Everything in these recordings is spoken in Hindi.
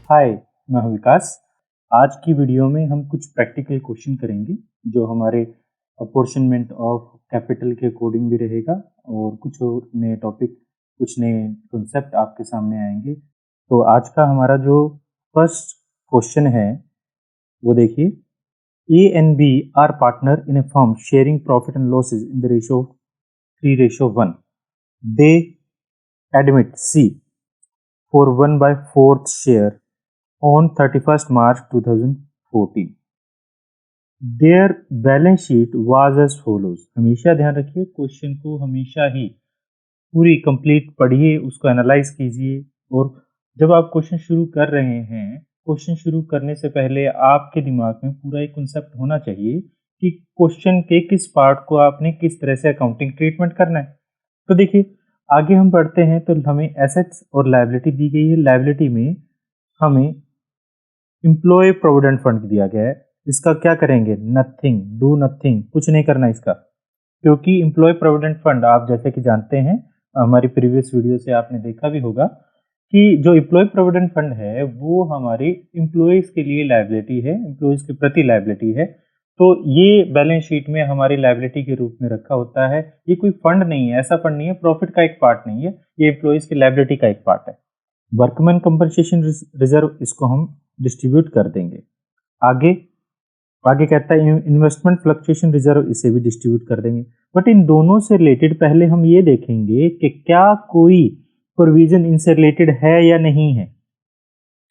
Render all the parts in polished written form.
हाय, मैं हूं विकास। आज की वीडियो में हम कुछ प्रैक्टिकल क्वेश्चन करेंगे जो हमारे अपॉर्चनमेंट ऑफ कैपिटल के अकॉर्डिंग भी रहेगा और कुछ और नए टॉपिक, कुछ नए कॉन्सेप्ट आपके सामने आएंगे। तो आज का हमारा जो फर्स्ट क्वेश्चन है वो देखिए, A and B are partner in a firm sharing profit and losses in the ratio 3:1. They admit C for 1/4 share on 31st March 2014. Their balance sheet was as follows. हमेशा ध्यान रखिए, क्वेश्चन को हमेशा ही पूरी कंप्लीट पढ़िए, उसको एनालाइज कीजिए। और जब आप क्वेश्चन शुरू कर रहे हैं, क्वेश्चन शुरू करने से पहले आपके दिमाग में पूरा एक कॉन्सेप्ट होना चाहिए कि क्वेश्चन के किस पार्ट को आपने किस तरह से अकाउंटिंग ट्रीटमेंट करना है। तो देखिए, आगे हम बढ़ते हैं तो हमें एसेट्स और लायबिलिटी दी गई है। लायबिलिटी में हमें एम्प्लॉय प्रोविडेंट फंड दिया गया है। इसका क्या करेंगे? नथिंग, डू नथिंग, कुछ नहीं करना इसका, क्योंकि एम्प्लॉय प्रोविडेंट फंड आप जैसे कि जानते हैं, हमारी प्रीवियस वीडियो से आपने देखा भी होगा कि जो एम्प्लॉय प्रोविडेंट फंड है वो हमारी एम्प्लॉयज के लिए लायबिलिटी है, एम्प्लॉयज के प्रति लायबिलिटी है। तो ये बैलेंस शीट में हमारी लायबिलिटी के रूप में रखा होता है। ये कोई फंड नहीं है, ऐसा फंड नहीं है, प्रॉफिट का एक पार्ट नहीं है, ये एम्प्लॉयज की लायबिलिटी का एक पार्ट है। वर्कमैन कंपनसेशन रिजर्व, इसको हम डिस्ट्रीब्यूट कर देंगे। आगे कहता है इन्वेस्टमेंट फ्लक्चुएशन रिजर्व, इसे भी डिस्ट्रीब्यूट कर देंगे। बट इन दोनों से रिलेटेड पहले हम ये देखेंगे कि क्या कोई प्रोविजन इनसे रिलेटेड है या नहीं है।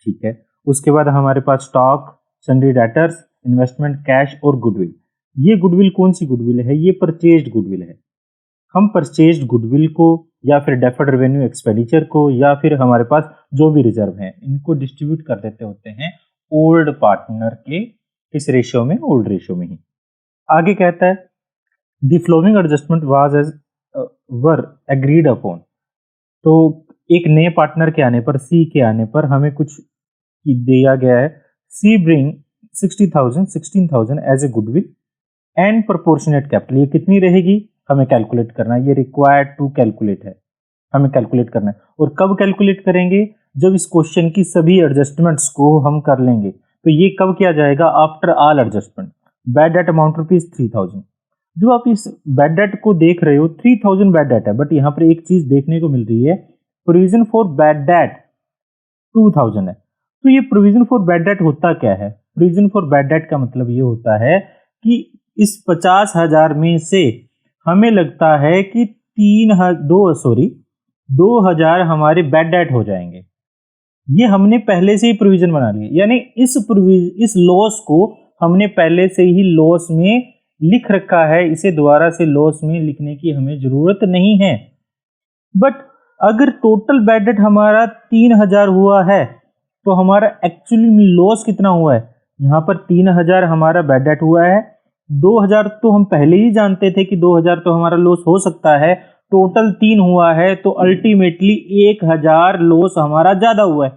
ठीक है, उसके बाद हमारे पास stock, sundry debtors, investment cash और गुडविल। ये गुडविल कौन सी गुडविल है? ये परचेज्ड गुडविल है। हम परचेज्ड गुडविल को या फिर डेफर्ड रेवेन्यू एक्सपेंडिचर को या फिर हमारे पास जो भी रिजर्व है इनको डिस्ट्रीब्यूट कर देते होते हैं ओल्ड पार्टनर के किस रेशियो में? ओल्ड रेशियो में ही। आगे कहता है the following adjustment was as were agreed upon. तो एक नए पार्टनर के आने पर, सी के आने पर हमें कुछ दिया गया है। C bring 16,000 as a goodwill and proportionate capital. ये कितनी रहेगी हमें कैलकुलेट करना है, ये रिक्वायर्ड टू कैलकुलेट है, हमें कैलकुलेट करना है। और कब कैलकुलेट करेंगे? जब इस क्वेश्चन की सभी एडजस्टमेंट्स को हम कर लेंगे। तो ये कब किया जाएगा? After all adjustment. Bad debt amount ₹3,000। जो आप इस बैड डेट को देख रहे हो, 3,000 बैड डेट है, बट यहाँ पर एक चीज देखने को मिल रही है, प्रोविजन फॉर बैड डेट 2,000 है। तो ये प्रोविजन फॉर बैड डेट होता क्या है? प्रोविजन फॉर बैड डेट का मतलब ये होता है कि इस 50,000 में से हमें लगता है कि 2,000 हमारे बैड डेट हो जाएंगे। ये हमने पहले से ही प्रोविजन बना लिया, यानी इस लॉस को हमने पहले से ही लॉस में लिख रखा है। इसे दोबारा से लॉस में लिखने की हमें जरूरत नहीं है। बट अगर टोटल बैड डेट हमारा 3,000 हुआ है तो हमारा एक्चुअली में लॉस कितना हुआ है? यहाँ पर 3,000 हमारा बैड डेट हुआ है। 2,000 तो हम पहले ही जानते थे कि 2,000 तो हमारा लॉस हो सकता है। टोटल 3 हुआ है तो अल्टीमेटली 1,000 लॉस हमारा ज्यादा हुआ है।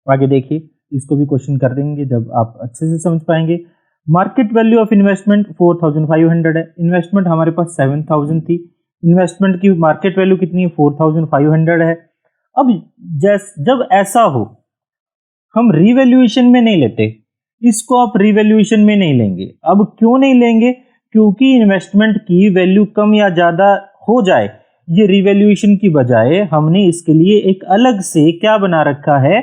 आगे देखिए, इसको भी क्वेश्चन कर देंगे जब आप अच्छे से समझ पाएंगे। मार्केट वैल्यू ऑफ इन्वेस्टमेंट 4,500 है। इन्वेस्टमेंट हमारे पास 7,000 थी। इन्वेस्टमेंट की मार्केट वैल्यू कितनी है? 4,500 है। अब जब ऐसा हो, हम रिवैल्यूएशन में नहीं लेते इसको, आप रिवैल्यूएशन में नहीं लेंगे। अब क्यों नहीं लेंगे? क्योंकि इन्वेस्टमेंट की वैल्यू कम या ज्यादा हो जाए, ये रिवैल्यूएशन की बजाय हमने इसके लिए एक अलग से क्या बना रखा है?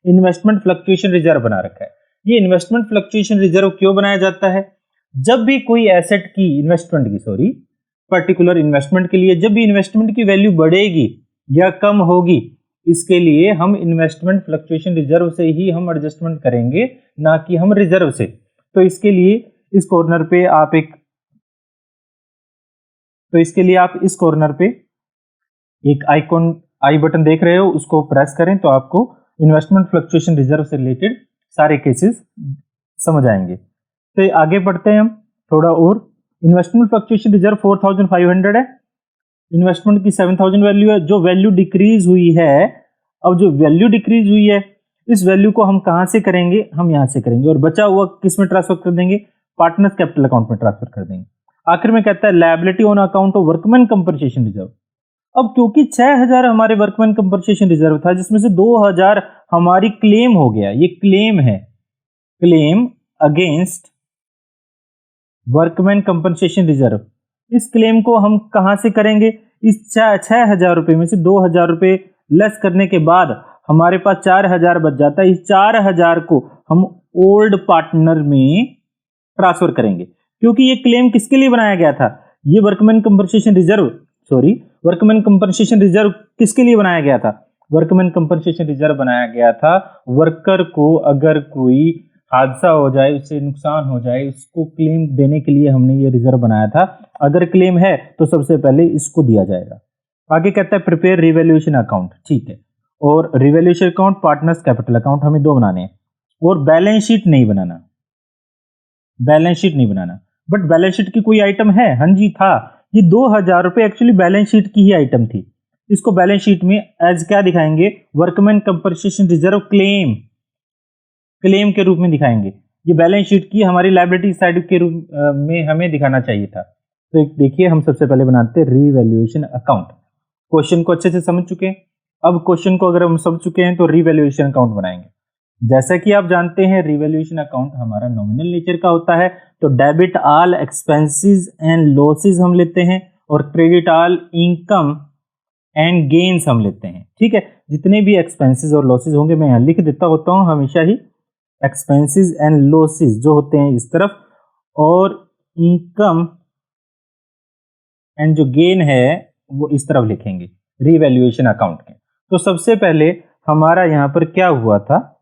इन्वेस्टमेंट फ्लक्चुएशन रिजर्व बना रखा है। ये इन्वेस्टमेंट फ्लक्चुएशन रिजर्व क्यों बनाया जाता है? जब भी कोई एसेट की पर्टिकुलर इन्वेस्टमेंट के लिए जब भी इन्वेस्टमेंट की वैल्यू बढ़ेगी या कम होगी, इसके लिए हम इन्वेस्टमेंट फ्लक्चुएशन रिजर्व से ही हम एडजस्टमेंट करेंगे, ना कि हम रिजर्व से। तो इसके लिए इस कॉर्नर पे आप एक आई बटन देख रहे हो, उसको प्रेस करें तो आपको इन्वेस्टमेंट फ्लक्चुएशन रिजर्व से रिलेटेड सारे केसेस समझ आएंगे। तो आगे बढ़ते हैं हम थोड़ा और। इन्वेस्टमेंट फ्लक्चुएशन रिजर्व 4,500 है। इन्वेस्टमेंट की 7,000 वैल्यू है। जो वैल्यू डिक्रीज हुई है, अब जो वैल्यू डिक्रीज हुई है, इस वैल्यू को हम कहां से करेंगे? हम यहां से करेंगे, और बचा हुआ किस में ट्रांसफर कर देंगे? पार्टनर्स कैपिटल अकाउंट में ट्रांसफर कर देंगे। आखिर में कहता है liability on account of workman compensation reserve. अब क्योंकि 6,000 हमारे वर्कमैन कंपनसेशन रिजर्व था, जिसमें से 2,000 हमारी क्लेम हो गया, ये क्लेम है, claim against workman compensation reserve. इस क्लेम को हम कहां से करेंगे? इस 6,000 रुपए में से 2,000 रुपए लेस करने के बाद हमारे पास 4,000 बच जाता है। इस 4,000 को हम ओल्ड पार्टनर में ट्रांसफर करेंगे, क्योंकि ये क्लेम किसके लिए बनाया गया था? ये workman compensation reserve, workman compensation reserve किसके लिए बनाया गया था? वर्कमैन कंपनसेशन रिजर्व बनाया गया था वर्कर को अगर कोई हादसा हो जाए, उससे नुकसान हो जाए, उसको क्लेम देने के लिए हमने ये रिजर्व बनाया था। अगर क्लेम है तो सबसे पहले इसको दिया जाएगा। आगे कहता है प्रिपेयर रिवैल्यूएशन अकाउंट, ठीक है। और revaluation account, partners capital account हमें 2 बनाने हैं, और बैलेंस शीट नहीं बनाना, बैलेंस शीट नहीं बनाना। बट बैलेंस शीट की कोई आइटम है? हाँ जी था, ये 2,000 रुपए एक्चुअली बैलेंस शीट की ही आइटम थी। इसको बैलेंस शीट में एज क्या दिखाएंगे? Workman compensation reserve claim, claim के रूप में दिखाएंगे। ये बैलेंस शीट की हमारी लायबिलिटी साइड के रूप में हमें दिखाना चाहिए था। तो देखिए हम सबसे पहले बनाते हैं रीवैल्यूएशन अकाउंट। क्वेश्चन को अच्छे से समझ चुके हैं। अब क्वेश्चन को अगर हम समझ चुके हैं तो रीवैल्यूएशन अकाउंट बनाएंगे। जैसा कि आप जानते हैं रिवैल्यूएशन अकाउंट हमारा नॉमिनल नेचर का होता है, तो debit all expenses and losses हम लेते हैं और credit all income and gains हम लेते हैं, ठीक है। जितने भी एक्सपेंसेस और लॉसेस होंगे मैं यहाँ लिख देता होता हूँ हमेशा ही, एक्सपेंसेस एंड लॉसेस जो होते हैं इस तरफ, और इनकम एंड जो गेन है वो इस तरफ लिखेंगे रिवैल्यूएशन अकाउंट के। तो सबसे पहले हमारा यहाँ पर क्या हुआ था,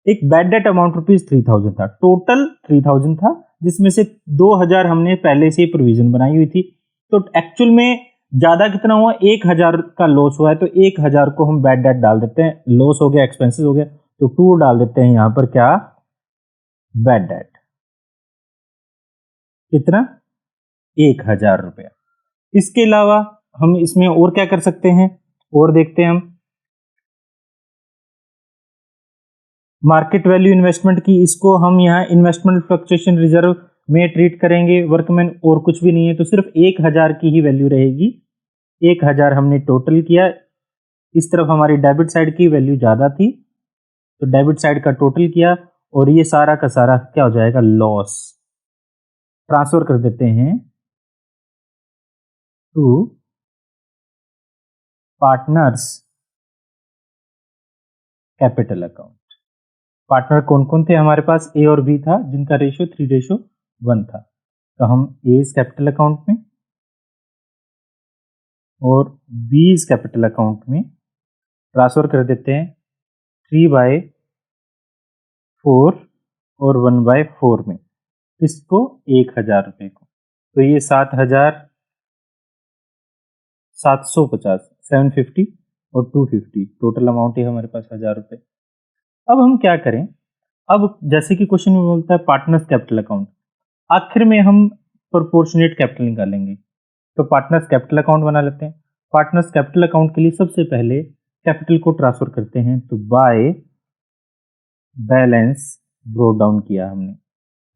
एक बैड डेट अमाउंट ₹3,000 था, टोटल 3,000 था, जिसमें से 2,000 हमने पहले से प्रोविजन बनाई हुई थी। तो एक्चुअल में ज्यादा कितना हुआ? 1,000 का लॉस हुआ है, तो 1,000 को हम बैड डेट डाल देते हैं। लॉस हो गया, एक्सपेंसेस हो गया, तो 2 डाल देते हैं यहाँ पर क्या? Bad debt. कितना? 1,000 रुपया। इसके अलावा हम इसमें और क्या कर सकते हैं, और देखते हैं हम मार्केट वैल्यू इन्वेस्टमेंट की। इसको हम यहाँ इन्वेस्टमेंट फ्लक्चुएशन रिजर्व में ट्रीट करेंगे वर्कमैन, और कुछ भी नहीं है, तो सिर्फ 1,000 की ही वैल्यू रहेगी। 1,000 हमने टोटल किया। इस तरफ हमारी डेबिट साइड की वैल्यू ज्यादा थी, तो डेबिट साइड का टोटल किया, और ये सारा का सारा क्या हो जाएगा? लॉस। ट्रांसफर कर देते हैं to partners capital account. Partner कौन कौन थे हमारे पास? ए और बी था, जिनका रेशियो 3:1 था। तो हम ए इस कैपिटल अकाउंट में और बी इस कैपिटल अकाउंट में ट्रांसफर कर देते हैं 3/4 और 1/4 में। इसको 1,000 रुपए को, तो ये 7,750, 750 और 250 टोटल अमाउंट है हमारे पास 1,000 रुपए। अब हम क्या करें? अब जैसे कि क्वेश्चन में बोलता है पार्टनर्स कैपिटल अकाउंट, आखिर में हम प्रोपोर्शनेट कैपिटल निकालेंगे, तो पार्टनर्स कैपिटल अकाउंट बना लेते हैं। पार्टनर्स कैपिटल अकाउंट के लिए सबसे पहले कैपिटल को ट्रांसफर करते हैं, तो बाय बैलेंस ब्रोट डाउन किया हमने।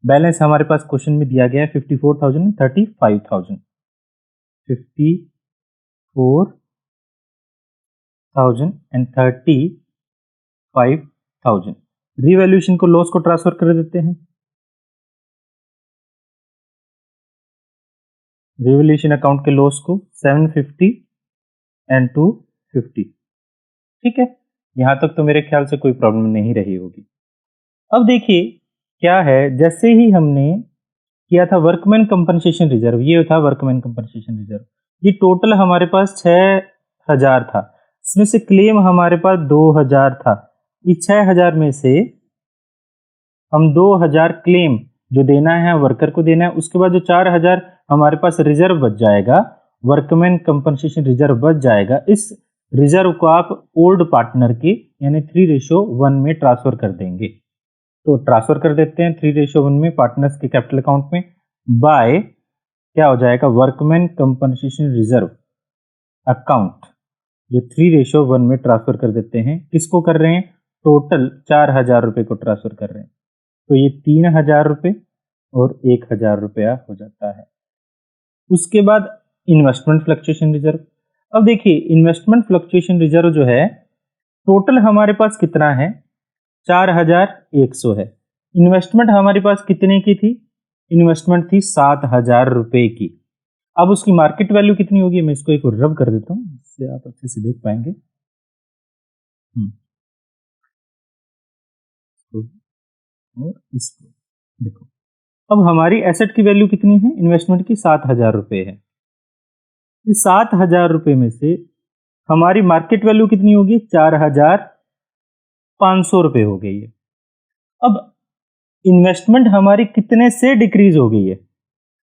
बैलेंस हमारे पास क्वेश्चन में दिया गया है 54,000 35,000, 54,000 एंड 35,000। रिवैल्यूएशन को लॉस को ट्रांसफर कर देते हैं। रिवैल्यूएशन अकाउंट के लॉस को 750 एंड 250, ठीक है। यहां तक तो मेरे ख्याल से कोई प्रॉब्लम नहीं रही होगी। अब देखिए क्या है, जैसे ही हमने किया था वर्कमैन कंपनसेशन रिजर्व, ये था वर्कमैन कंपनसेशन रिजर्व, ये टोटल हमारे पास 6,000 था। इसमें से क्लेम हमारे पास 2,000 था। इस 6,000 में से हम 2,000 क्लेम जो देना है वर्कर को देना है, उसके बाद जो 4,000 हमारे पास रिजर्व बच जाएगा, वर्कमैन कंपनसेशन रिजर्व बच जाएगा। इस रिजर्व को आप ओल्ड पार्टनर के यानी 3:1 में ट्रांसफर कर देंगे। तो ट्रांसफर कर देते हैं 3:1 में पार्टनर्स के कैपिटल अकाउंट में, बाय क्या हो जाएगा? वर्कमैन कंपनसेशन रिजर्व अकाउंट, जो 3:1 में ट्रांसफर कर देते हैं। किसको कर रहे हैं? टोटल 4,000 रुपए को ट्रांसफर कर रहे हैं, तो ये 3,000 रुपए और 1,000 रुपया हो जाता है। उसके बाद इन्वेस्टमेंट फ्लक्चुएशन रिजर्व। अब देखिए इन्वेस्टमेंट फ्लक्चुएशन रिजर्व जो है टोटल हमारे पास कितना है? 4100 है। इन्वेस्टमेंट हमारे पास कितने की थी? इन्वेस्टमेंट थी 7000 रुपए की। अब उसकी मार्केट वैल्यू कितनी होगी? मैं इसको एक और रब कर देता हूँ, इससे आप अच्छे से देख पाएंगे। और इसको देखो, अब हमारी एसेट की वैल्यू कितनी है? इन्वेस्टमेंट की 7000 रुपए है। इस 7000 रुपए में से हमारी मार्केट वैल्यू कितनी होगी? 4500 रुपए हो गई है। अब इन्वेस्टमेंट हमारी कितने से डिक्रीज हो गई है?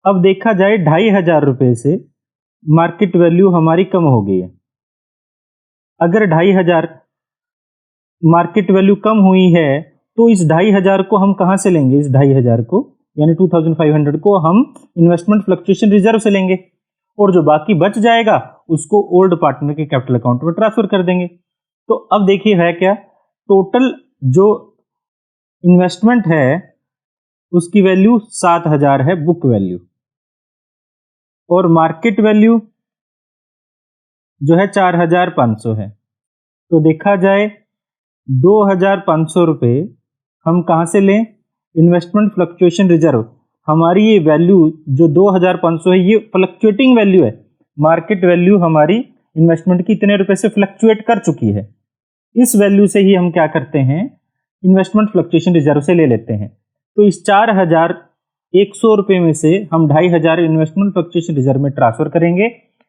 अब देखा जाए 2500 रुपए से मार्केट वैल्यू हमारी कम हो गई है। अगर 2500 मार्केट वैल्यू कम हुई है तो इस 2500 को हम कहां से लेंगे? इस 2500 को यानी 2500 को हम इन्वेस्टमेंट फ्लक्चुएशन रिजर्व से लेंगे, और जो बाकी बच जाएगा उसको ओल्ड पार्टनर के कैपिटल अकाउंट में ट्रांसफर कर देंगे। तो अब देखिए है क्या, टोटल जो इन्वेस्टमेंट है उसकी वैल्यू 7000 है बुक वैल्यू, और मार्केट वैल्यू जो है 4500 है। तो देखा जाए 2500 रुपए हम कहां से लें? Investment fluctuation reserve. हमारी ये वैल्यू जो 2500 है ये फ्लक्चुएटिंग वैल्यू है। मार्केट वैल्यू हमारी इन्वेस्टमेंट की इतने रुपए से फ्लक्चुएट कर चुकी है। इस वैल्यू से ही हम क्या करते हैं? इन्वेस्टमेंट फ्लक्चुएशन रिजर्व से ले लेते हैं। तो इस 4100 रुपए में से हम 2500 इन्वेस्टमेंट फ्लक्चुएशन रिजर्व में ट्रांसफर करेंगे।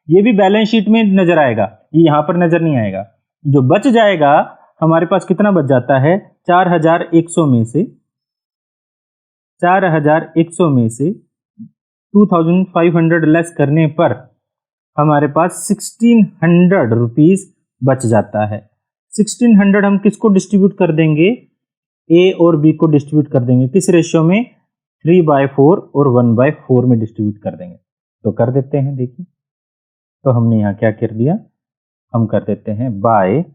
ये भी बैलेंस शीट में नजर आएगा, ये यहां पर नजर नहीं आएगा। जो बच जाएगा हमारे पास कितना बच जाता है? 4100 में से 2500 लेस करने पर हमारे पास 1600 रुपीज बच जाता है। 1600 हम किसको डिस्ट्रीब्यूट कर देंगे? ए और बी को डिस्ट्रीब्यूट कर देंगे। किस रेशियो में? 3/4 और 1/4 में डिस्ट्रीब्यूट कर देंगे। तो कर देते हैं, देखिए तो हमने यहाँ क्या कर दिया, हम कर देते हैं बाय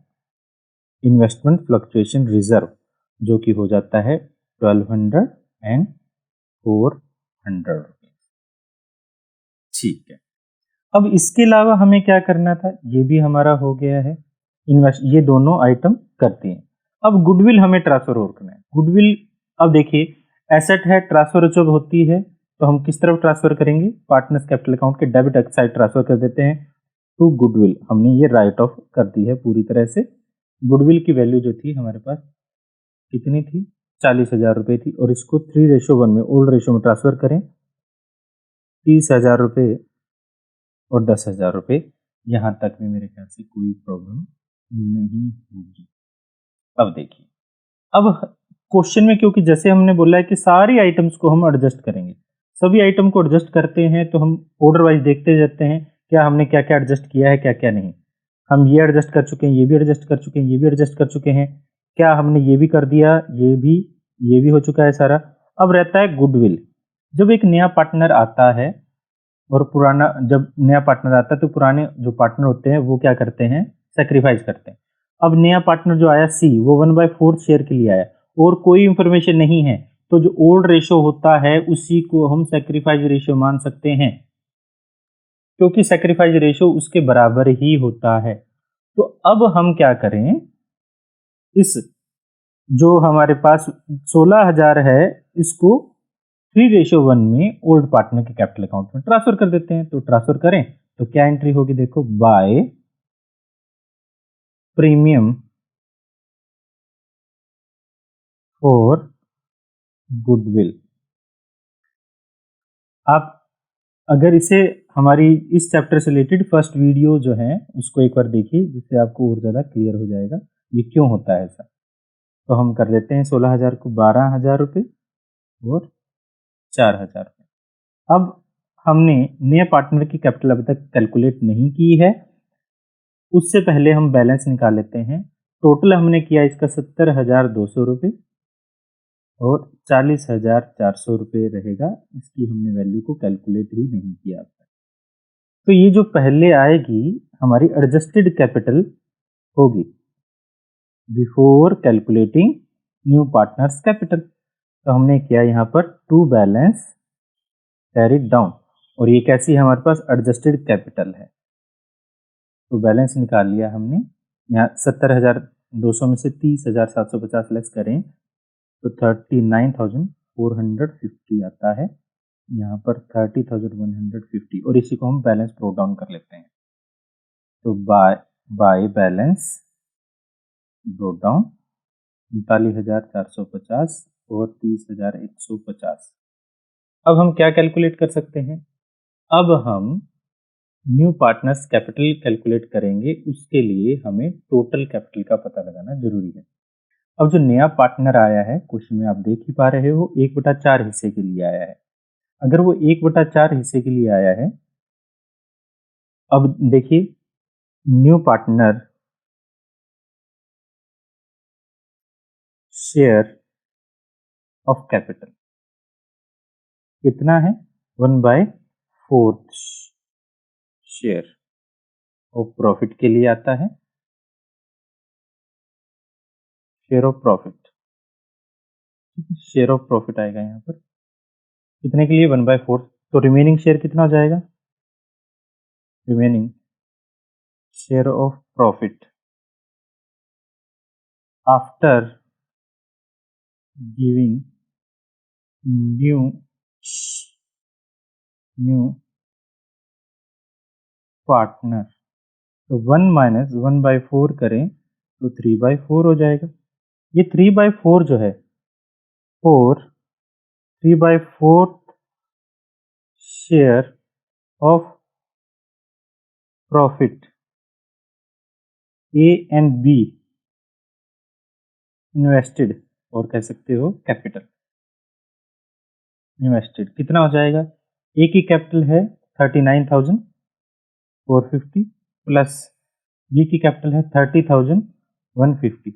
इन्वेस्टमेंट फ्लक्चुएशन रिजर्व, जो कि हो जाता है 1200 एंड 400 रुपीज। ठीक है, अब इसके अलावा हमें क्या करना था? ये भी हमारा हो गया है, ये दोनों आइटम करती हैं। अब गुडविल हमें ट्रांसफर और करना है। गुडविल, अब देखिए एसेट है, ट्रांसफर जब होती है तो हम किस तरफ ट्रांसफर करेंगे? पार्टनर्स कैपिटल अकाउंट के डेबिट साइड ट्रांसफर कर देते हैं टू गुडविल। हमने ये राइट ऑफ कर दी है पूरी तरह से। गुडविल की वैल्यू जो थी हमारे पास कितनी थी? 40,000 रुपए थी, और इसको 3:1 में ओल्ड रेशियो में ट्रांसफर करें 30,000 रुपए और 10,000 रुपए। यहां तक में मेरे ख्याल से कोई प्रॉब्लम नहीं होगी। अब देखिए, अब क्वेश्चन में क्योंकि जैसे हमने बोला है कि सारी आइटम्स को हम एडजस्ट करेंगे, सभी आइटम को एडजस्ट करते हैं तो हम ऑर्डर वाइज देखते जाते हैं क्या हमने क्या क्या एडजस्ट किया है, क्या क्या नहीं। हम ये एडजस्ट कर चुके हैं, ये भी एडजस्ट कर चुके हैं, ये भी एडजस्ट कर चुके हैं, क्या हमने ये भी कर दिया, ये भी हो चुका है सारा। अब रहता है गुडविल। जब एक नया पार्टनर आता है और पुराना, जब नया पार्टनर आता है तो पुराने जो पार्टनर होते हैं वो क्या करते हैं? सेक्रीफाइस करते हैं। अब नया पार्टनर जो आया सी, वो 1/4 शेयर के लिए आया और कोई इंफॉर्मेशन नहीं है, तो जो ओल्ड रेशो होता है उसी को हम सेक्रीफाइस रेशियो मान सकते हैं, क्योंकि सेक्रीफाइस रेशियो उसके बराबर ही होता है। तो अब हम क्या करें? इस जो हमारे पास 16,000 है इसको 3:1 में ओल्ड पार्टनर के कैपिटल अकाउंट में ट्रांसफर कर देते हैं। तो ट्रांसफर करें तो क्या एंट्री होगी? देखो, बाय प्रीमियम फॉर गुडविल। आप अगर इसे हमारी इस चैप्टर से रिलेटेड फर्स्ट वीडियो जो है उसको एक बार देखिए, जिससे आपको और ज़्यादा क्लियर हो जाएगा ये क्यों होता है ऐसा। तो हम कर देते हैं 16,000 को 12,000 रुपये और 4,000 रुपये। अब हमने नए पार्टनर की कैपिटल अभी तक कैलकुलेट नहीं की है, उससे पहले हम बैलेंस निकाल लेते हैं। टोटल हमने किया इसका 70,200 रुपये और 40,400 रुपये रहेगा। इसकी हमने वैल्यू को कैलकुलेट ही नहीं किया अब तक। तो ये जो पहले आएगी हमारी एडजस्टेड कैपिटल होगी before calculating new partners capital. तो हमने किया यहाँ पर टू बैलेंस कैरिड डाउन, और ये कैसी है हमारे पास? एडजस्टेड कैपिटल है। तो बैलेंस निकाल लिया हमने, यहाँ 70,000 200 में से 30,750 लेस करें तो 39,450 आता है। यहाँ पर 30,150 और इसी को हम बैलेंस ब्रोक डाउन कर लेते हैं। तो बाय बैलेंस ब्रोक डाउन 39,450 और 30,150। अब हम क्या कैलकुलेट कर सकते हैं? अब हम न्यू पार्टनर्स कैपिटल कैलकुलेट करेंगे। उसके लिए हमें टोटल कैपिटल का पता लगाना जरूरी है। अब जो नया पार्टनर आया है, क्वेश्चन में आप देख ही पा रहे हो, 1/4 हिस्से के लिए आया है। अगर वो 1/4 हिस्से के लिए आया है, अब देखिए new partner share of capital कितना है? 1/4 शेयर ऑफ प्रॉफिट के लिए आता है। Share of profit, share of profit आएगा यहाँ पर कितने के लिए? 1/4। तो रिमेनिंग शेयर कितना हो जाएगा? Remaining share of profit after giving new partner, तो 1 माइनस 1/4 करें तो 3/4 हो जाएगा। ये 3/4 जो है 3/4 share of profit A and be invested, और कह सकते हो कैपिटल इन्वेस्टेड, कितना हो जाएगा? ए की कैपिटल है 39,450 प्लस बी की कैपिटल है 30,150।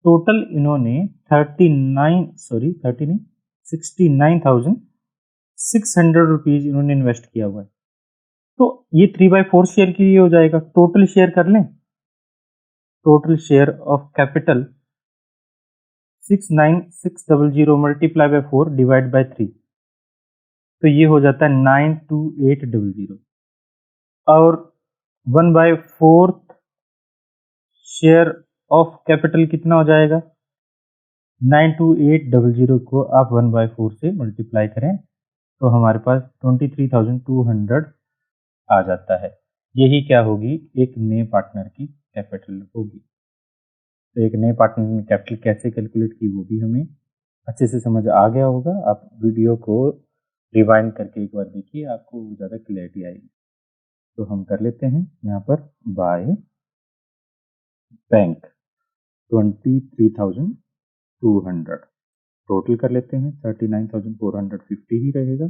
टोटल इन्होंने 69,600 रुपीज इन्होंने इन्वेस्ट किया हुआ है। तो ये 3/4 शेयर के लिए हो जाएगा। टोटल शेयर कर लें, total share of capital 69600 multiply by 4 divide by 3, तो ये हो जाता है 92800। और 1/4 शेयर ऑफ कैपिटल कितना हो जाएगा? 92800 को आप 1/4 से मल्टीप्लाई करें तो हमारे पास 23,200 आ जाता है। यही क्या होगी? एक नए पार्टनर की कैपिटल होगी। तो एक नए पार्टनर ने कैपिटल कैसे कैलकुलेट की वो भी हमें अच्छे से समझ आ गया होगा। आप वीडियो को रिवाइंड करके एक बार देखिए, आपको ज़्यादा क्लैरिटी आएगी। तो हम कर लेते हैं यहाँ पर बाय बैंक 23,200, टोटल कर लेते हैं 39,450 ही रहेगा।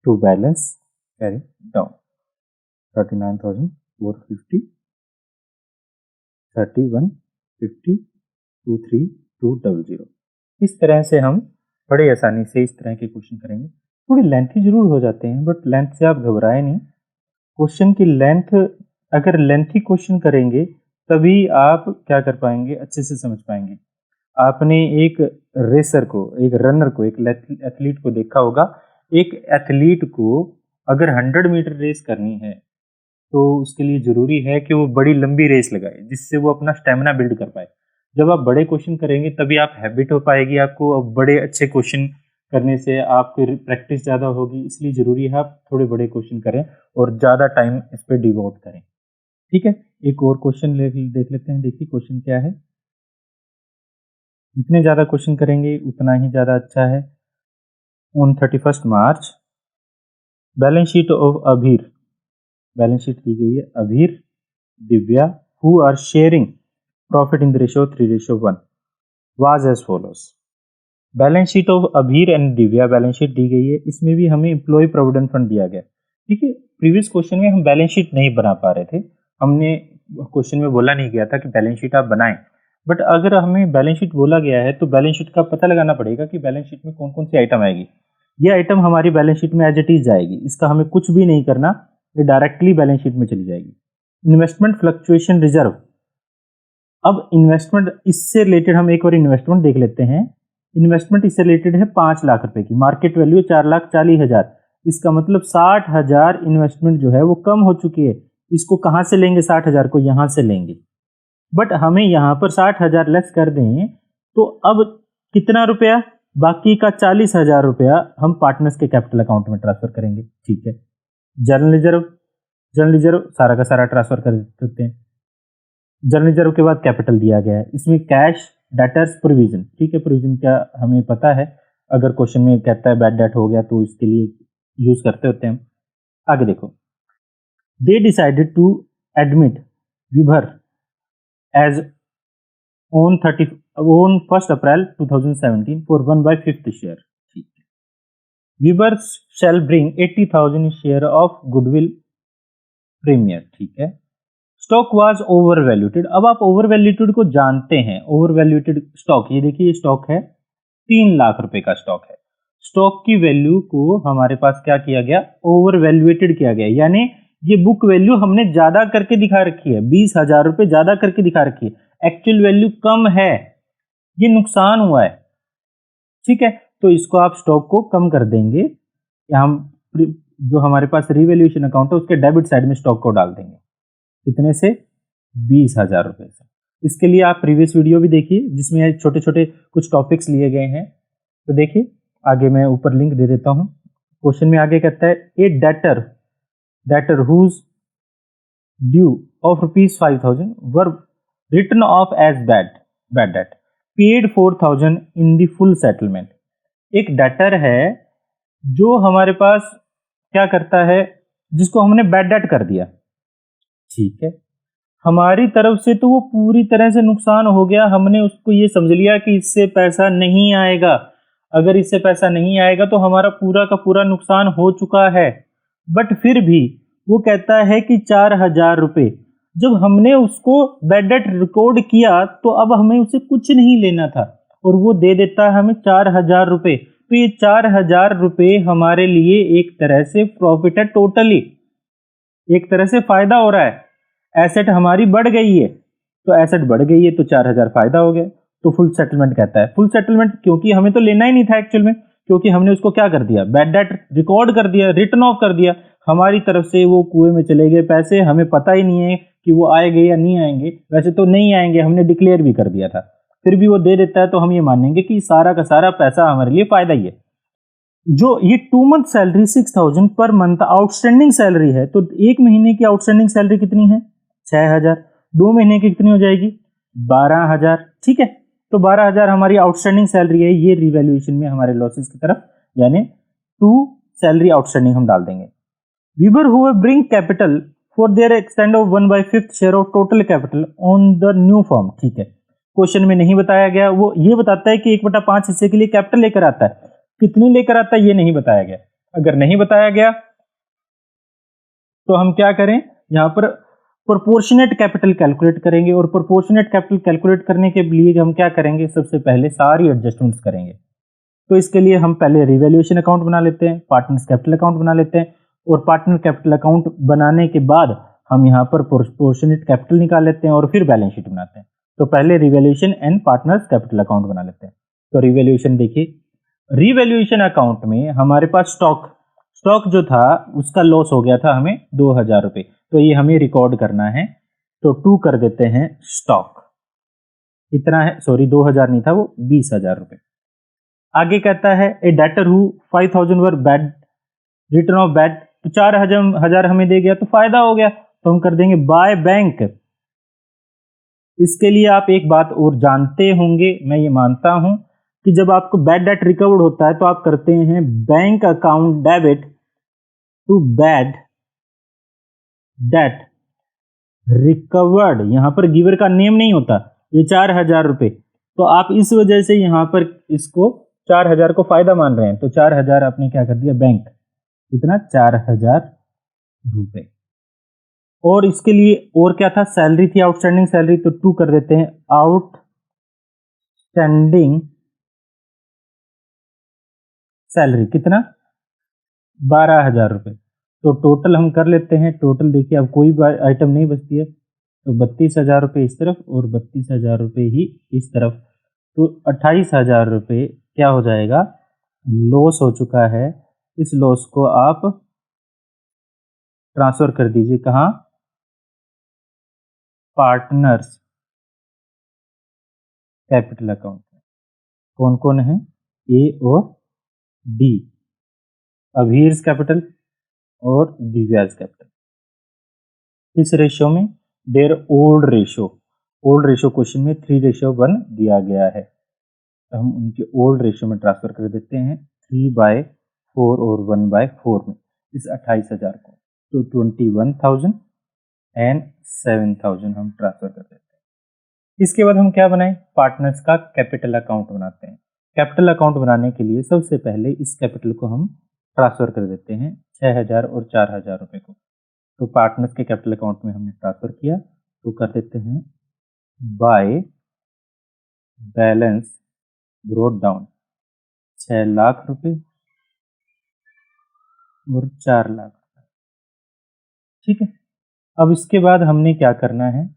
To balance carry down 39,450 3150 23200। इस तरह से हम बड़े आसानी से इस तरह के क्वेश्चन करेंगे। थोड़ी लेंथी जरूर हो जाते हैं, बट लेंथ से आप घबराए नहीं। क्वेश्चन की लेंथ, अगर लेंथी क्वेश्चन करेंगे तभी आप क्या कर पाएंगे, अच्छे से समझ पाएंगे। आपने एक रेसर को, एक रनर को, एक एथलीट को देखा होगा। एक एथलीट को अगर 100 मीटर रेस करनी है तो उसके लिए जरूरी है कि वो बड़ी लंबी रेस लगाए, जिससे वो अपना स्टेमिना बिल्ड कर पाए। जब आप बड़े क्वेश्चन करेंगे तभी आप हैबिट हो पाएगी आपको, अब बड़े अच्छे क्वेश्चन करने से आपकी प्रैक्टिस ज़्यादा होगी। इसलिए ज़रूरी है आप थोड़े बड़े क्वेश्चन करें और ज़्यादा टाइम इस पर डिवोट करें। ठीक है, एक और क्वेश्चन देख लेते हैं। देखिए क्वेश्चन क्या है। जितने ज़्यादा क्वेश्चन करेंगे उतना ही ज़्यादा अच्छा है। On 31 March balance sheet of Abhir, balance sheet दी गई है Abhir Divya who are sharing profit in the ratio 3:1 was as follows. Balance sheet of Abhir and Divya balance sheet दी गई है। इसमें भी हमें एम्प्लॉय प्रोविडेंट फंड दिया गया। ठीक है, प्रीवियस क्वेश्चन में हम बैलेंस शीट नहीं बना पा रहे थे, हमने क्वेश्चन में बोला नहीं गया था कि बैलेंस शीट आप बनाएं। बट अगर हमें बैलेंस शीट बोला गया है तो बैलेंस शीट का पता लगाना पड़ेगा कि बैलेंस शीट में कौन कौन सी आइटम आएगी। ये आइटम हमारी बैलेंस शीट में एज इट इज आएगी, इसका हमें कुछ भी नहीं करना, ये डायरेक्टली बैलेंस शीट में चली जाएगी। इन्वेस्टमेंट फ्लक्चुएशन रिजर्व, अब इन्वेस्टमेंट इससे रिलेटेड हम एक और इन्वेस्टमेंट देख लेते हैं। इन्वेस्टमेंट इससे रिलेटेड है 5 लाख रुपए की, मार्केट वैल्यू 4,40,000। इसका मतलब 60,000 इन्वेस्टमेंट जो है वो कम हो चुकी है। इसको कहाँ से लेंगे? 60,000 को यहाँ से लेंगे, बट हमें यहाँ पर 60,000 लेस कर दें तो अब कितना रुपया? बाकी का 40,000 रुपया हम पार्टनर्स के कैपिटल अकाउंट में ट्रांसफर करेंगे। ठीक है, जनरल रिजर्व, जनरल रिजर्व सारा का सारा ट्रांसफर कर देते हैं। जनरल रिजर्व के बाद कैपिटल दिया गया है, इसमें कैश, डेटर्स, प्रोविजन। ठीक है, प्रोविजन क्या हमें पता है, अगर क्वेश्चन में कहता है बैड डेट हो गया तो इसके लिए यूज करते होते हैं हम। आगे देखो, they decided to admit Vibhar as on 1st April 2017 for 1/5 share। ठीक है, Weber shall bring 80,000 share of goodwill premier। ठीक है, स्टॉक वाज ओवर वैल्यूटेड। अब आप ओवर वैल्यूटेड को जानते हैं, ओवर वैल्यूटेड स्टॉक, ये देखिए ये स्टॉक है 3 लाख रुपए का स्टॉक है। स्टॉक की वैल्यू को हमारे पास क्या किया गया? ओवर वैल्यूएटेड किया गया, यानी ये बुक वैल्यू हमने ज्यादा करके दिखा रखी है, 20,000 रुपए ज्यादा करके दिखा रखी है, एक्चुअल वैल्यू कम है, ये नुकसान हुआ है। ठीक है, तो इसको आप स्टॉक को कम कर देंगे, हम जो हमारे पास रिवैल्यूएशन अकाउंट है उसके डेबिट साइड में स्टॉक को डाल देंगे। कितने से? 20,000 रुपए से। इसके लिए आप प्रीवियस वीडियो भी देखिए जिसमें छोटे छोटे कुछ टॉपिक्स लिए गए हैं। तो देखिए आगे मैं ऊपर लिंक दे देता हूं। क्वेश्चन में आगे कहता है a debtor whose due of ₹5,000 were written off as bad debt paid 4,000 in the full settlement. एक डेटर है जो हमारे पास क्या करता है, जिसको हमने बैड डेट कर दिया। ठीक है, हमारी तरफ से तो वो पूरी तरह से नुकसान हो गया, हमने उसको ये समझ लिया कि इससे पैसा नहीं आएगा, अगर इससे पैसा नहीं आएगा तो हमारा पूरा का पूरा नुकसान हो चुका है। बट फिर भी वो कहता है कि 4,000 रुपए, जब हमने उसको बैड डेट रिकॉर्ड किया तो अब हमें उसे कुछ नहीं लेना था और वो दे देता है हमें 4,000 रुपए। तो ये 4,000 रुपए हमारे लिए एक तरह से प्रॉफिट है, टोटली एक तरह से फायदा हो रहा है। एसेट हमारी बढ़ गई है, तो एसेट बढ़ गई है तो 4,000 फायदा हो गया, तो फुल सेटलमेंट कहता है। फुल सेटलमेंट क्योंकि हमें तो लेना ही नहीं था एक्चुअल में, क्योंकि हमने उसको क्या कर दिया? बैड डेट रिकॉर्ड कर दिया, रिटर्न ऑफ कर दिया, हमारी तरफ से वो कुएं में चले गए पैसे, हमें पता ही नहीं है कि वो आएंगे या नहीं आएंगे। वैसे तो नहीं आएंगे, हमने डिक्लेयर भी कर दिया था, फिर भी वो दे देता है तो हम ये मानेंगे कि सारा का सारा पैसा हमारे लिए फायदा ही है। जो ये 2 month salary 6,000 per month outstanding salary है, तो एक महीने की आउटस्टैंडिंग सैलरी कितनी है? 6,000। 2 महीने की कितनी हो जाएगी? 12,000। ठीक है, तो 12,000 हमारी आउटस्टैंडिंग सैलरी है, ये रिवैल्यूएशन में हमारे लॉसेस की तरफ, यानी टू सैलरी आउटस्टैंडिंग हम डाल देंगे। Weaver who bring capital for their extend of 1/5 share of total capital on the new form. ठीक है, क्वेश्चन में नहीं बताया गया, वो ये बताता है कि 1/5 हिस्से के लिए कैपिटल लेकर आता है, कितनी लेकर आता है ये नहीं बताया गया। अगर नहीं बताया गया तो हम क्या करें, यहां पर प्रोपोर्शनेट कैपिटल कैलकुलेट करेंगे, और प्रोपोर्शनेट कैपिटल कैलकुलेट करने के लिए हम क्या करेंगे, सबसे पहले सारी एडजस्टमेंट्स करेंगे। तो इसके लिए हम पहले रिवैल्यूएशन अकाउंट बना लेते हैं, पार्टनर्स कैपिटल अकाउंट बना लेते हैं, और पार्टनर कैपिटल अकाउंट बनाने के बाद हम यहाँ पर प्रोपोर्शनेट कैपिटल निकाल लेते हैं और फिर बैलेंस शीट बनाते हैं। तो पहले revaluation and partners capital account बना लेते हैं। तो रिवैल्यूएशन देखिए, रिवैल्यूएशन अकाउंट में हमारे पास स्टॉक जो था उसका लॉस हो गया था हमें 2,000 रुपए, तो ये हमें रिकॉर्ड करना है, तो 2 कर देते हैं स्टॉक। इतना है, सॉरी 2,000 नहीं था वो 20,000 रुपए। आगे कहता है a debtor who 5,000 were bad return off bad, तो 4,000 हमें दे गया तो फायदा हो गया, तो हम कर देंगे बाय बैंक। इसके लिए आप एक बात और जानते होंगे, मैं ये मानता हूं कि जब आपको बैड डेट रिकवर्ड होता है तो आप करते हैं bank account debit to bad debt recovered. यहां पर गिवर का नेम नहीं होता, ये 4,000 रुपए, तो आप इस वजह से यहां पर इसको 4,000 को फायदा मान रहे हैं, तो 4,000 आपने क्या कर दिया बैंक, कितना 4,000 रुपए। और इसके लिए और क्या था, सैलरी थी आउटस्टैंडिंग सैलरी, तो 2 कर देते हैं आउटस्टैंडिंग सैलरी, कितना 12,000 रुपए। तो टोटल हम कर लेते हैं, टोटल देखिए अब कोई आइटम नहीं बचती है, तो 32,000 रुपये इस तरफ और 32,000 रुपये ही इस तरफ, तो 28,000 रुपये क्या हो जाएगा, लॉस हो चुका है। इस लॉस को आप ट्रांसफर कर दीजिए कहाँ, पार्टनर्स कैपिटल अकाउंट में। कौन कौन है, ए और डी, अभीर्स कैपिटल और दिव्याज कैपिटल। इस रेशियो में देयर ओल्ड रेशियो क्वेश्चन में 3:1 दिया गया है, तो हम उनके ओल्ड रेशियो में ट्रांसफर कर देते हैं 3/4 और 1/4 में इस 28,000 को, तो 21,000 एंड 7,000 हम ट्रांसफर कर देते हैं। इसके बाद हम क्या बनाएं, पार्टनर्स का कैपिटल अकाउंट बनाते हैं। कैपिटल अकाउंट बनाने के लिए सबसे पहले इस कैपिटल को हम ट्रांसफर कर देते हैं 6,000 और 4,000 रुपये को। तो पार्टनर्स के कैपिटल अकाउंट में हमने ट्रांसफर किया, तो कर देते हैं by balance brought down 6 lakh रुपए और 4 लाख रुपए। ठीक है, अब इसके बाद हमने क्या करना है,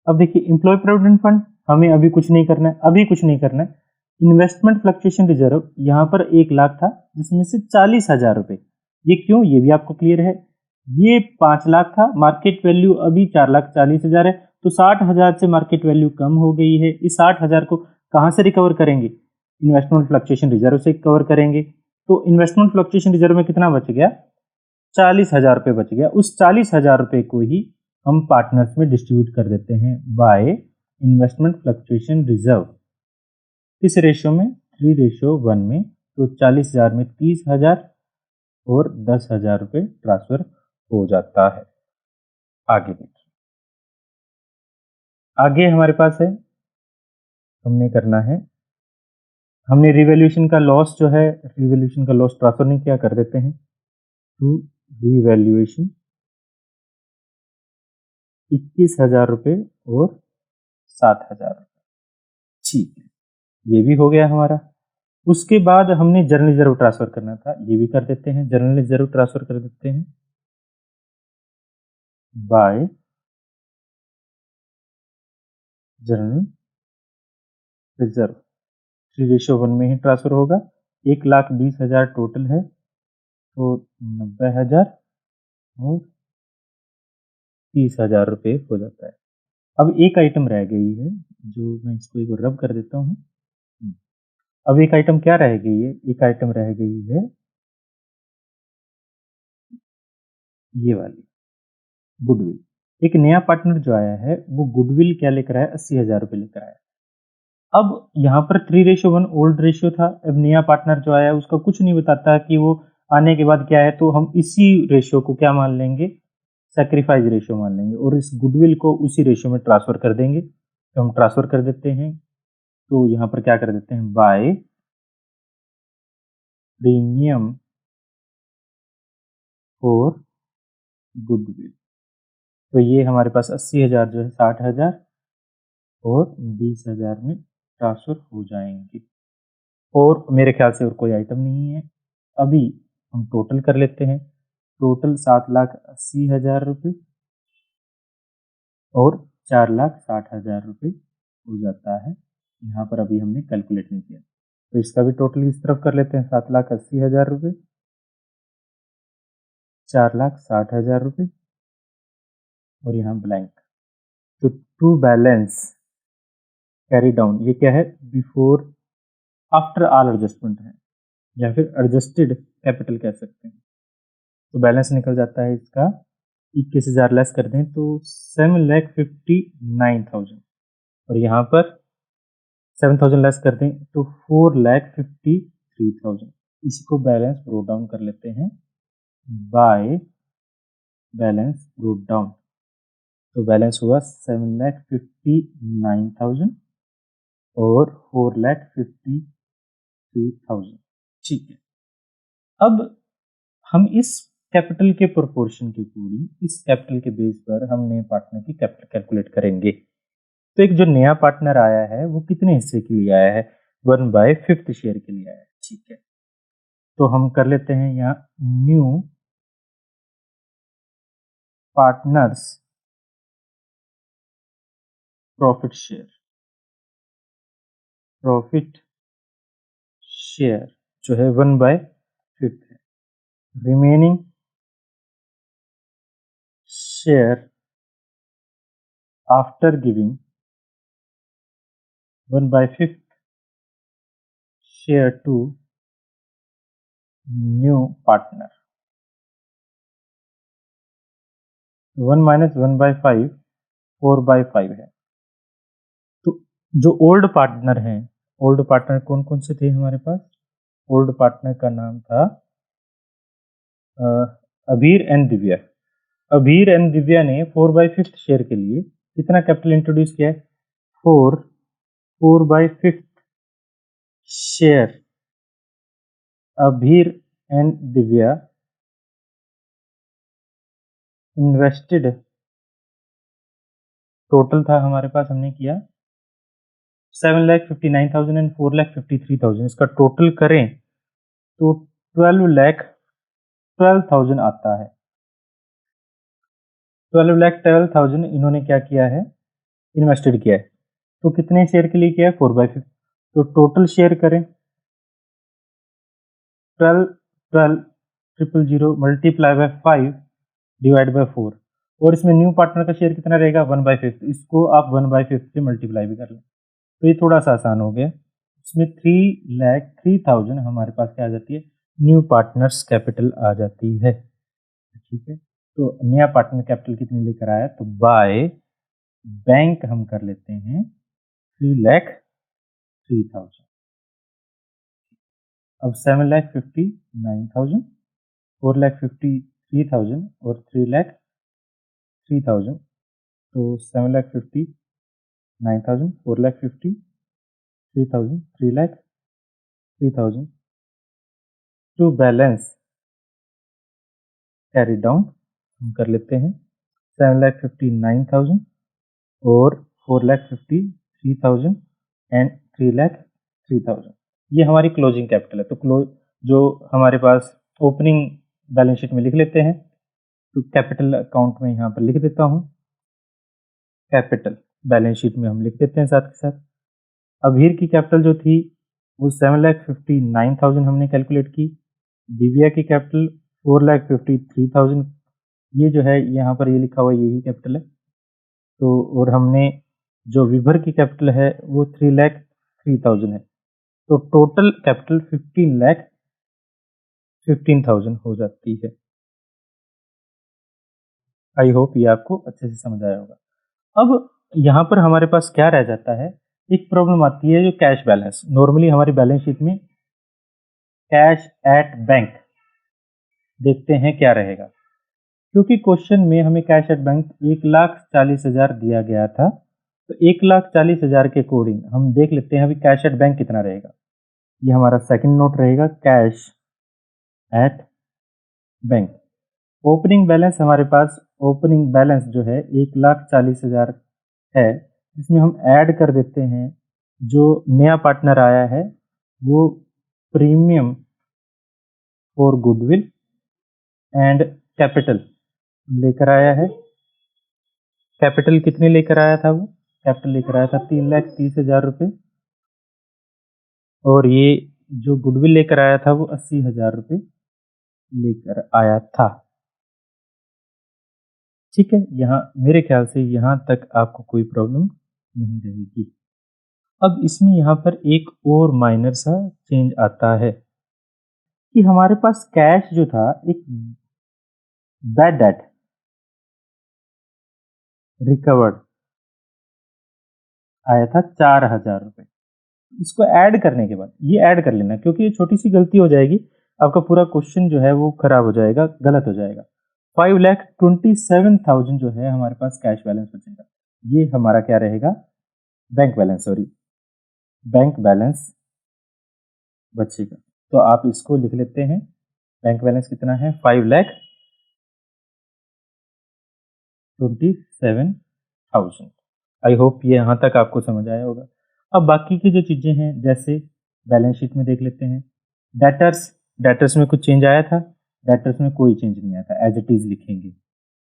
अब देखिए एम्प्लॉय प्रोविडेंट फंड हमें अभी कुछ नहीं करना है, अभी कुछ नहीं करना है। इन्वेस्टमेंट फ्लक्चुएशन रिजर्व यहाँ पर 1 लाख था, जिसमें से 40,000 रुपये, ये क्यों, ये भी आपको क्लियर है। ये 5 लाख था, मार्केट वैल्यू अभी 4,40,000 है, तो 60,000 से मार्केट वैल्यू कम हो गई है। इस 60,000 को कहाँ से रिकवर करेंगे, इन्वेस्टमेंट फ्लक्चुएशन रिजर्व से कवर करेंगे। तो इन्वेस्टमेंट फ्लक्चुएशन रिजर्व में कितना बच गया, 40,000 रुपये बच गया। उस 40,000 रुपये को ही हम पार्टनर्स में डिस्ट्रीब्यूट कर देते हैं बाय इन्वेस्टमेंट फ्लक्चुएशन रिजर्व। किस रेशियो में, 3:1 में, तो 40,000 में 30,000 और 10,000 रुपये ट्रांसफर हो जाता है। आगे देखिए, आगे हमारे पास है, हमने करना है, हमने रिवैल्यूएशन का लॉस जो है, रिवैल्यूएशन का लॉस ट्रांसफर नहीं किया, कर देते हैं टू रिवैल्यूएशन 21,000 रुपये और 7,000 रुपये। ठीक है, ये भी हो गया हमारा। उसके बाद हमने जर्नल रिजर्व ट्रांसफर करना था, ये भी कर देते हैं, जर्नल रिजर्व ट्रांसफर कर देते हैं बाय जर्नल रिजर्व। 3:1 में ही ट्रांसफर होगा। 1,20,000 टोटल है, तो 90,000 और 30,000 रुपये हो जाता है। अब एक आइटम रह गई है, जो मैं इसको एक रब कर देता हूँ। अब एक आइटम क्या रह गई है, एक आइटम रह गई है ये वाली गुडविल। एक नया पार्टनर जो आया है वो गुडविल क्या लेकर आया, 80,000 रुपये लेकर आया। अब यहाँ पर 3:1 ओल्ड रेशियो था, अब नया पार्टनर जो आया उसका कुछ नहीं बताता कि वो आने के बाद क्या है, तो हम इसी रेशियो को क्या मान लेंगे, सैक्रिफाइस रेशियो मान लेंगे और इस गुडविल को उसी रेशियो में ट्रांसफर कर देंगे। तो हम ट्रांसफर कर देते हैं, तो यहाँ पर क्या कर देते हैं, बाय प्रीमियम फॉर गुडविल। तो ये हमारे पास 80,000 जो है 60,000 और 20,000 में ट्रांसफर हो जाएंगे। और मेरे ख्याल से और कोई आइटम नहीं है। अभी हम टोटल कर लेते हैं, टोटल 7,80,000 रुपये और 4,60,000 रुपये हो जाता है। यहाँ पर अभी हमने कैलकुलेट नहीं किया, तो इसका भी टोटल इस तरफ कर लेते हैं, 7,80,000 रुपये, 4,60,000 रुपये और यहाँ ब्लैंक। तो टू बैलेंस कैरी डाउन, ये क्या है, बिफोर आफ्टर ऑल एडजस्टमेंट है, या फिर एडजस्टेड कैपिटल कह सकते हैं। तो बैलेंस निकल जाता है इसका, 21,000 लेस कर दें तो 7,59,000 और यहाँ पर 7,000 लेस कर दें तो 4,53,000। इसी को बैलेंस ब्रोट डाउन कर लेते हैं बाय बैलेंस ब्रोट डाउन। तो बैलेंस हुआ 7,59,000 और 4,53,000। ठीक है, अब हम इस कैपिटल के प्रोपोर्शन के अकॉर्डिंग, इस कैपिटल के बेस पर हम नए पार्टनर की कैपिटल कैलकुलेट करेंगे। तो एक जो नया पार्टनर आया है वो कितने हिस्से के लिए आया है, 1/5 शेयर के लिए आया है। ठीक है, तो हम कर लेते हैं यहाँ न्यू पार्टनर्स प्रॉफिट शेयर जो है 1/5 है। Remaining share after giving 1/5 share to new partner. 1 - 1/5 4/5 है। तो जो ओल्ड पार्टनर हैं, ओल्ड पार्टनर कौन कौन से थे हमारे पास? ओल्ड पार्टनर का नाम था अबीर एंड दिव्या। अबीर एंड दिव्या ने 4/5 शेयर के लिए कितना कैपिटल इंट्रोड्यूस किया है? 4/5 शेयर अबीर एंड दिव्या इन्वेस्टेड, टोटल था हमारे पास, हमने किया 7,59,000 एंड 4,53,000। इसका टोटल करें तो 12,12,000 आता है। 12,12,000 इन्होंने क्या किया है? इन्वेस्टेड किया है। तो कितने शेयर के लिए किया है? 4/5। तो टोटल शेयर करें 12,12,000 मल्टीप्लाई बाय 5 डिवाइड बाय 4, और इसमें न्यू पार्टनर का शेयर कितना रहेगा? 1/5। इसको आप 1/5 से मल्टीप्लाई भी कर लें तो ये थोड़ा सा आसान हो गया। इसमें 3,03,000 हमारे पास क्या आ जाती है? न्यू पार्टनर्स कैपिटल आ जाती है। ठीक है, तो नया पार्टनर कैपिटल कितने लेकर आया? तो बाय बैंक हम कर लेते हैं 3,03,000। अब 7,59,000, 4,53,000 और 3,03,000। तो 7,59,000, 4,53,000, 3,03,000 टू बैलेंस कैरी डाउन हम कर लेते हैं 7,59,000 और 4,53,000 एंड 3,03,000। ये हमारी क्लोजिंग कैपिटल है। तो जो हमारे पास ओपनिंग बैलेंस शीट में लिख लेते हैं, तो कैपिटल अकाउंट में यहाँ पर लिख देता हूँ, कैपिटल बैलेंस शीट में हम लिख देते हैं साथ के साथ। अबीर की कैपिटल जो थी वो 7,59,000 हमने कैलकुलेट की। दिव्या की कैपिटल 4,53,000, ये जो है यहाँ पर ये लिखा हुआ यही कैपिटल है। तो और हमने जो विभर की कैपिटल है वो 3,03,000 है। तो टोटल कैपिटल 15,15,000 हो जाती है। आई होप ये आपको अच्छे से समझ आया होगा। अब यहाँ पर हमारे पास क्या रह जाता है? एक प्रॉब्लम आती है जो कैश बैलेंस। नॉर्मली हमारी बैलेंस शीट में कैश एट बैंक देखते हैं क्या रहेगा, क्योंकि क्वेश्चन में हमें कैश एट बैंक 1,40,000 दिया गया था। तो 1,40,000 के अकॉर्डिंग हम देख लेते हैं अभी कैश एट बैंक कितना रहेगा। ये हमारा सेकंड नोट रहेगा, cash at bank. Opening balance हमारे पास, ओपनिंग बैलेंस जो है 1,40,000 है, इसमें हम ऐड कर देते हैं जो नया पार्टनर आया है वो premium for goodwill and capital लेकर आया है। कैपिटल कितने लेकर आया था? वो कैपिटल लेकर आया था 3,30,000 रुपये, और ये जो गुडविल लेकर आया था वो 80,000 रुपये लेकर आया था। ठीक है, यहाँ मेरे ख्याल से यहाँ तक आपको कोई प्रॉब्लम नहीं रहेगी। अब इसमें यहाँ पर एक और माइनर सा चेंज आता है कि हमारे पास कैश जो था, एक बैड डेट रिकवर्ड आया था 4,000 रुपये। इसको ऐड करने के बाद ये ऐड कर लेना, क्योंकि ये छोटी सी गलती हो जाएगी, आपका पूरा क्वेश्चन जो है वो खराब हो जाएगा, गलत हो जाएगा। 5,27,000 जो है हमारे पास कैश बैलेंस बचेगा। ये हमारा क्या रहेगा? Bank balance, sorry, bank balance बचेगा। तो आप इसको लिख लेते हैं, बैंक बैलेंस कितना है? 5,27,000। आई होप ये यहाँ तक आपको समझ आया होगा। अब बाकी की जो चीज़ें हैं, जैसे बैलेंस शीट में देख लेते हैं। डेटर्स में कुछ चेंज आया था? डेटर्स में कोई चेंज नहीं आया था, एज इट इज लिखेंगे।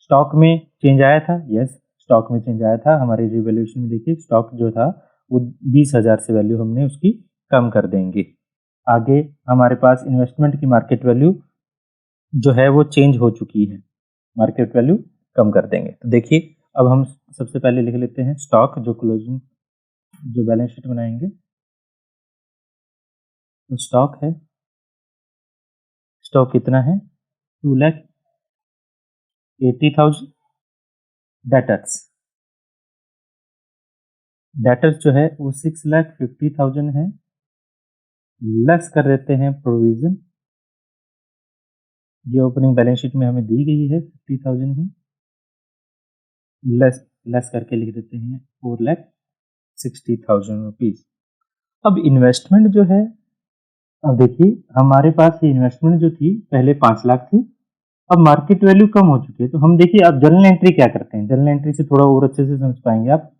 स्टॉक में चेंज आया था? यस, स्टॉक में चेंज आया था। हमारे रिवैल्यूएशन में देखिए स्टॉक जो था वो 20,000 से वैल्यू हमने उसकी कम कर देंगे। आगे हमारे पास इन्वेस्टमेंट की मार्केट वैल्यू जो है वो चेंज हो चुकी है, मार्केट वैल्यू कम कर देंगे। तो देखिए अब हम सबसे पहले लिख लेते हैं स्टॉक, जो क्लोजिंग जो बैलेंस शीट बनाएंगे तो स्टॉक है, स्टॉक कितना है 2,80,000। डेटर्स जो है वो 6,50,000 है, लेस कर देते हैं प्रोविजन, ये ओपनिंग बैलेंस शीट में हमें दी गई है 50,000 ही, लेस करके लिख देते हैं 4,60,000 रुपीज। अब इन्वेस्टमेंट जो है, अब देखिए हमारे पास ये इन्वेस्टमेंट जो थी पहले 5 लाख थी, अब मार्केट वैल्यू कम हो चुकी है। तो हम देखिए अब जर्नल एंट्री क्या करते हैं, जर्नल एंट्री से थोड़ा और अच्छे से समझ पाएंगे आप।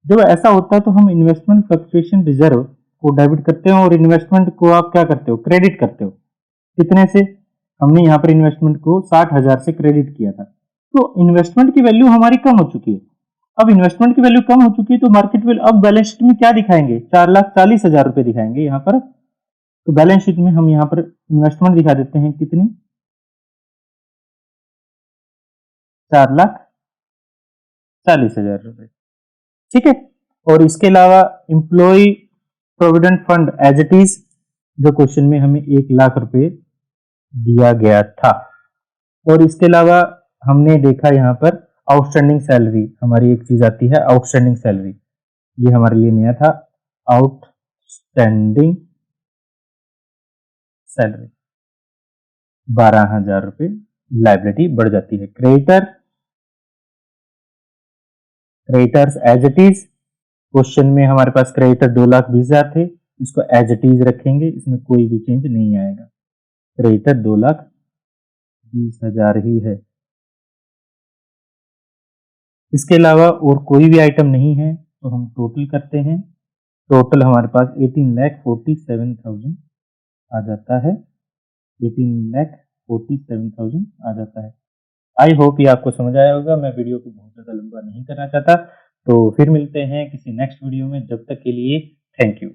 जब ऐसा होता है तो हम इन्वेस्टमेंट फ्लक्चुएशन रिजर्व को डेबिट करते हो और इन्वेस्टमेंट को आप क्या करते हो, क्रेडिट करते हो। कितने से, हमने यहाँ पर इन्वेस्टमेंट को 60,000 से क्रेडिट किया था, तो इन्वेस्टमेंट की वैल्यू हमारी कम हो चुकी है। अब इन्वेस्टमेंट की वैल्यू कम हो चुकी है तो मार्केट वैल्यू अब बैलेंस शीट में क्या दिखाएंगे, 4,40,000 रुपए दिखाएंगे यहाँ पर। तो बैलेंस शीट में हम यहाँ पर इन्वेस्टमेंट दिखा देते हैं कितनी, 4,40,000 रुपए, ठीक है। और इसके अलावा employ provident fund as it is, जो क्वेश्चन में हमें 1,00,000 रुपए दिया गया था। और इसके अलावा हमने देखा यहाँ पर आउटस्टैंडिंग सैलरी, हमारी एक चीज आती है आउटस्टैंडिंग सैलरी, ये हमारे लिए नया था, आउटस्टैंडिंग सैलरी 12,000 रुपए, लाइबिलिटी बढ़ जाती है। Creditors as it is, question में हमारे पास क्रेडिटर 2,20,000 थे, इसको एज इट इज रखेंगे, इसमें कोई भी चेंज नहीं आएगा, क्रेडिटर 2,20,000 ही है। इसके अलावा और कोई भी आइटम नहीं है तो हम टोटल करते हैं, टोटल हमारे पास 18,47,000 आ जाता है, 18,47,000 आ जाता है। आई होप ये आपको समझ आया होगा। मैं वीडियो को बहुत ज़्यादा लंबा नहीं करना चाहता, तो फिर मिलते हैं किसी नेक्स्ट वीडियो में। जब तक के लिए थैंक यू।